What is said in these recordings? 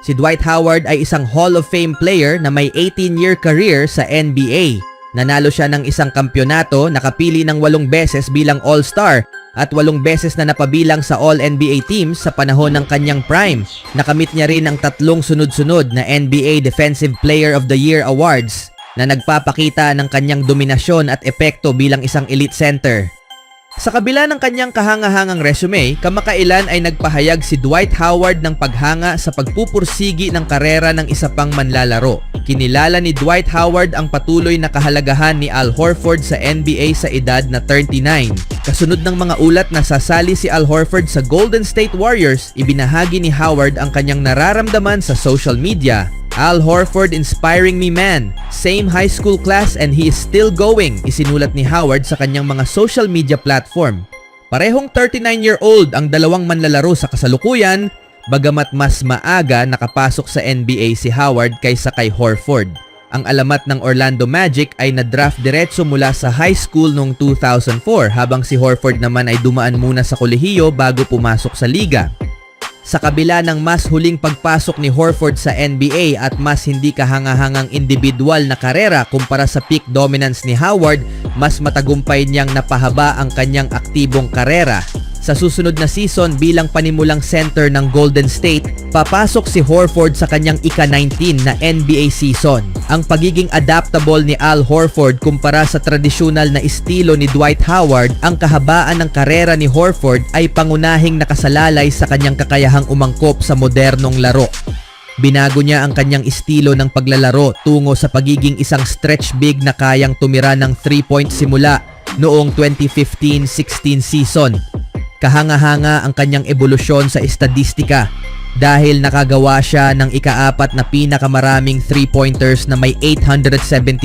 Si Dwight Howard ay isang Hall of Fame player na may 18-year career sa NBA. Nanalo siya ng isang kampyonato, nakapili ng 8 beses bilang All-Star at 8 beses na napabilang sa All-NBA teams sa panahon ng kanyang prime. Nakamit niya rin ang 3 sunod-sunod na NBA Defensive Player of the Year awards na nagpapakita ng kanyang dominasyon at epekto bilang isang elite center. Sa kabila ng kanyang kahangahangang resume, kamakailan ay nagpahayag si Dwight Howard ng paghanga sa pagpupursigi ng karera ng isa pang manlalaro. Kinilala ni Dwight Howard ang patuloy na kahalagahan ni Al Horford sa NBA sa edad na 39. Kasunod ng mga ulat na sasali si Al Horford sa Golden State Warriors, ibinahagi ni Howard ang kanyang nararamdaman sa social media. Al Horford inspiring me man. Same high school class and he is still going, isinulat ni Howard sa kanyang mga social media platform. Parehong 39-year-old ang dalawang manlalaro sa kasalukuyan, bagamat mas maaga nakapasok sa NBA si Howard kaysa kay Horford. Ang alamat ng Orlando Magic ay na-draft diretso mula sa high school noong 2004 habang si Horford naman ay dumaan muna sa kolehiyo bago pumasok sa liga. Sa kabila ng mas huling pagpasok ni Horford sa NBA at mas hindi kahangahangang individual na karera kumpara sa peak dominance ni Howard, mas matagumpay niyang napahaba ang kanyang aktibong karera. Sa susunod na season bilang panimulang center ng Golden State, papasok si Horford sa kanyang ika-19 na NBA season. Ang pagiging adaptable ni Al Horford kumpara sa tradisyonal na estilo ni Dwight Howard, ang kahabaan ng karera ni Horford ay pangunahing nakasalalay sa kanyang kakayahang umangkop sa modernong laro. Binago niya ang kanyang estilo ng paglalaro tungo sa pagiging isang stretch big na kayang tumira ng 3-point simula noong 2015-16 season. Kahanga-hanga ang kanyang ebolusyon sa estadistika dahil nakagawa siya ng ika-4 na pinakamaraming 3-pointers na may 877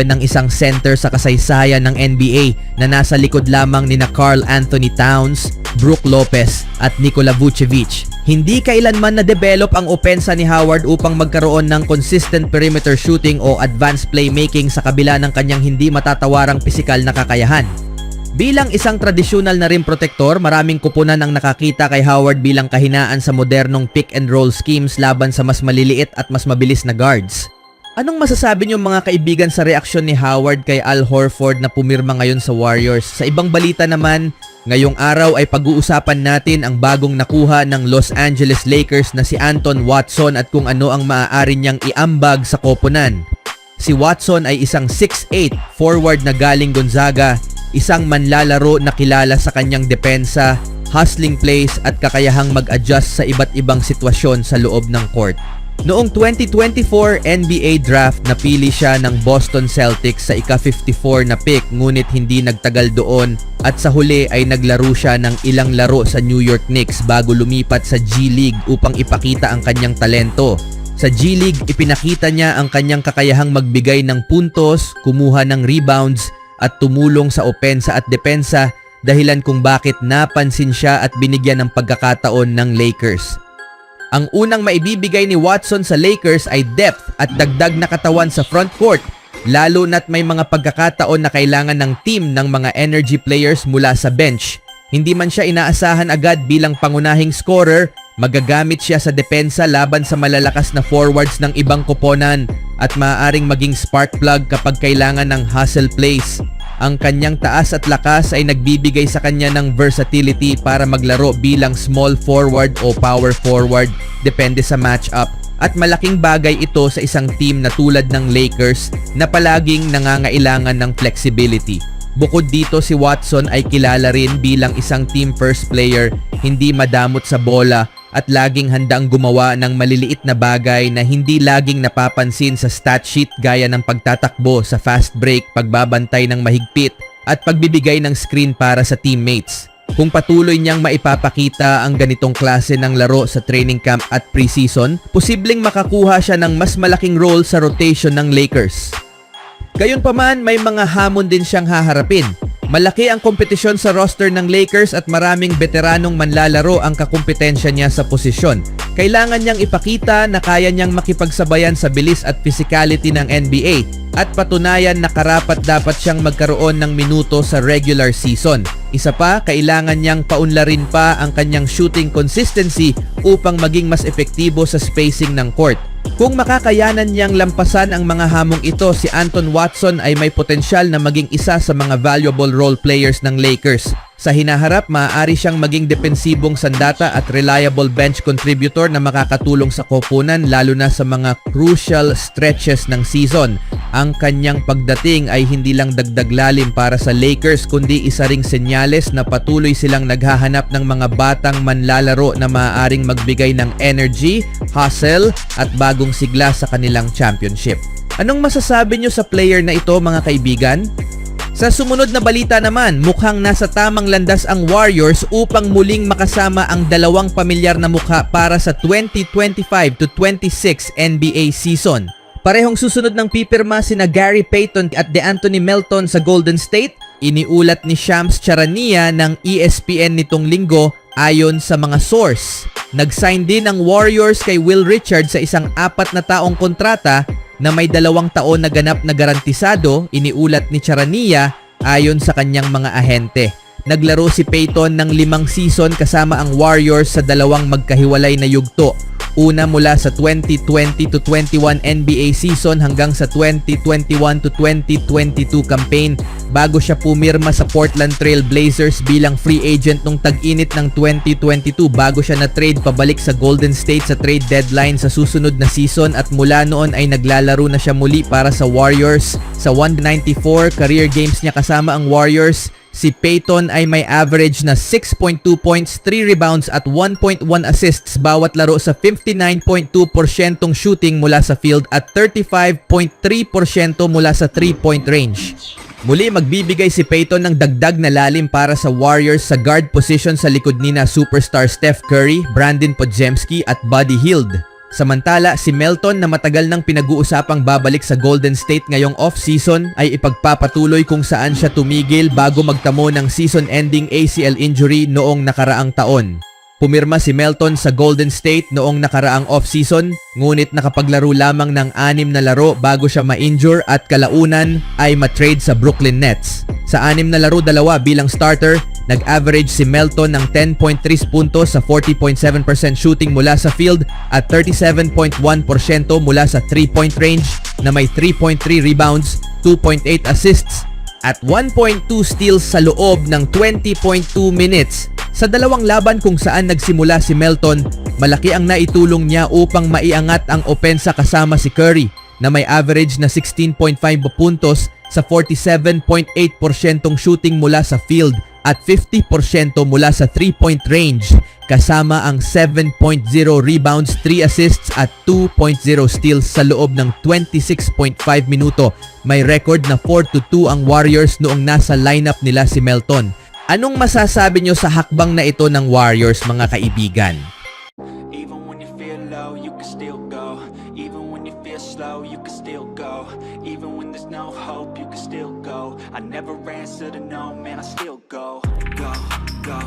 ng isang center sa kasaysayan ng NBA na nasa likod lamang ni Karl Anthony Towns, Brook Lopez at Nikola Vucevic. Hindi kailanman na-develop ang opensa ni Howard upang magkaroon ng consistent perimeter shooting o advanced playmaking sa kabila ng kanyang hindi matatawarang pisikal na kakayahan. Bilang isang tradisyonal na rim protector, maraming kupunan ang nakakita kay Howard bilang kahinaan sa modernong pick and roll schemes laban sa mas maliliit at mas mabilis na guards. Anong masasabi niyo mga kaibigan sa reaksyon ni Howard kay Al Horford na pumirma ngayon sa Warriors? Sa ibang balita naman, ngayong araw ay pag-uusapan natin ang bagong nakuha ng Los Angeles Lakers na si Anton Watson at kung ano ang maaari niyang iambag sa koponan. Si Watson ay isang 6'8" forward na galing Gonzaga, isang manlalaro na kilala sa kanyang depensa, hustling plays at kakayahang mag-adjust sa iba't ibang sitwasyon sa loob ng court. Noong 2024 NBA draft, napili siya ng Boston Celtics sa ika-54 na pick ngunit hindi nagtagal doon at sa huli ay naglaro siya ng ilang laro sa New York Knicks bago lumipat sa G League upang ipakita ang kanyang talento. Sa G League, ipinakita niya ang kanyang kakayahang magbigay ng puntos, kumuha ng rebounds, at tumulong sa opensa at depensa dahilan kung bakit napansin siya at binigyan ng pagkakataon ng Lakers. Ang unang maibibigay ni Watson sa Lakers ay depth at dagdag na katawan sa front court, lalo na't may mga pagkakataon na kailangan ng team ng mga energy players mula sa bench. Hindi man siya inaasahan agad bilang pangunahing scorer, magagamit siya sa depensa laban sa malalakas na forwards ng ibang koponan at maaaring maging spark plug kapag kailangan ng hustle plays. Ang kanyang taas at lakas ay nagbibigay sa kanya ng versatility para maglaro bilang small forward o power forward depende sa matchup at malaking bagay ito sa isang team na tulad ng Lakers na palaging nangangailangan ng flexibility. Bukod dito, si Watson ay kilala rin bilang isang team first player, hindi madamot sa bola at laging handang gumawa ng maliliit na bagay na hindi laging napapansin sa stat sheet gaya ng pagtatakbo sa fast break, pagbabantay ng mahigpit at pagbibigay ng screen para sa teammates. Kung patuloy niyang maipapakita ang ganitong klase ng laro sa training camp at preseason, posibleng makakuha siya ng mas malaking role sa rotation ng Lakers. Gayunpaman, may mga hamon din siyang haharapin. Malaki ang kompetisyon sa roster ng Lakers at maraming veteranong manlalaro ang kakumpetensya niya sa posisyon. Kailangan niyang ipakita na kaya niyang makipagsabayan sa bilis at physicality ng NBA at patunayan na karapat-dapat siyang magkaroon ng minuto sa regular season. Isa pa, kailangan niyang paunlarin pa ang kanyang shooting consistency upang maging mas epektibo sa spacing ng court. Kung makakayanan niyang lampasan ang mga hamong ito, si Anton Watson ay may potensyal na maging isa sa mga valuable role players ng Lakers. Sa hinaharap, maaari siyang maging depensibong sandata at reliable bench contributor na makakatulong sa koponan lalo na sa mga crucial stretches ng season. Ang kanyang pagdating ay hindi lang dagdag lalim para sa Lakers kundi isa ring senyales na patuloy silang naghahanap ng mga batang manlalaro na maaaring magbigay ng energy, hustle at bagong sigla sa kanilang championship. Anong masasabi nyo sa player na ito mga kaibigan? Sa sumunod na balita naman, mukhang nasa tamang landas ang Warriors upang muling makasama ang dalawang pamilyar na mukha para sa 2025-26 NBA season. Parehong susunod ng pipirma sina Gary Payton at DeAnthony Melton sa Golden State. Iniulat ni Shams Charania ng ESPN nitong linggo ayon sa mga source. Nag-sign din ang Warriors kay Will Richards sa isang 4 na taong kontrata na may 2 taon na ganap na garantisado, iniulat ni Charania ayon sa kanyang mga ahente. Naglaro si Payton ng 5 season kasama ang Warriors sa 2 magkahiwalay na yugto. Una mula sa 2020-21 NBA season hanggang sa 2021-2022 campaign bago siya pumirma sa Portland Trail Blazers bilang free agent nung tag-init ng 2022 bago siya na-trade pabalik sa Golden State sa trade deadline sa susunod na season at mula noon ay naglalaro na siya muli para sa Warriors. Sa 194 career games niya kasama ang Warriors, si Payton ay may average na 6.2 points, 3 rebounds at 1.1 assists bawat laro sa 59.2% shooting mula sa field at 35.3% mula sa 3-point range. Muli magbibigay si Payton ng dagdag na lalim para sa Warriors sa guard position sa likod nina superstar Steph Curry, Brandon Podziemski at Buddy Hield. Samantala, si Melton na matagal nang pinag-uusapang babalik sa Golden State ngayong off-season ay ipagpapatuloy kung saan siya tumigil bago magtamo ng season-ending ACL injury noong nakaraang taon. Pumirma si Melton sa Golden State noong nakaraang off-season, ngunit nakapaglaro lamang ng 6 na laro bago siya ma-injure at kalaunan ay ma-trade sa Brooklyn Nets. Sa 6 na laro, 2 bilang starter, nag-average si Melton ng 10.3 puntos sa 40.7% shooting mula sa field at 37.1% mula sa 3-point range na may 3.3 rebounds, 2.8 assists at 1.2 steals sa loob ng 20.2 minutes. Sa 2 laban kung saan nagsimula si Melton, malaki ang naitulong niya upang maiangat ang opensa kasama si Curry na may average na 16.5 puntos sa 47.8% shooting mula sa field at 50% mula sa 3-point range kasama ang 7.0 rebounds, 3 assists at 2.0 steals sa loob ng 26.5 minuto. May record na 4-2 ang Warriors noong nasa lineup nila si Melton. Anong masasabi nyo sa hakbang na ito ng Warriors mga kaibigan? Even when you feel low, you can still go. Even when you feel slow, you can still go. Even when there's no hope, you can still go. I never answer to no, man, I still go. Go, go.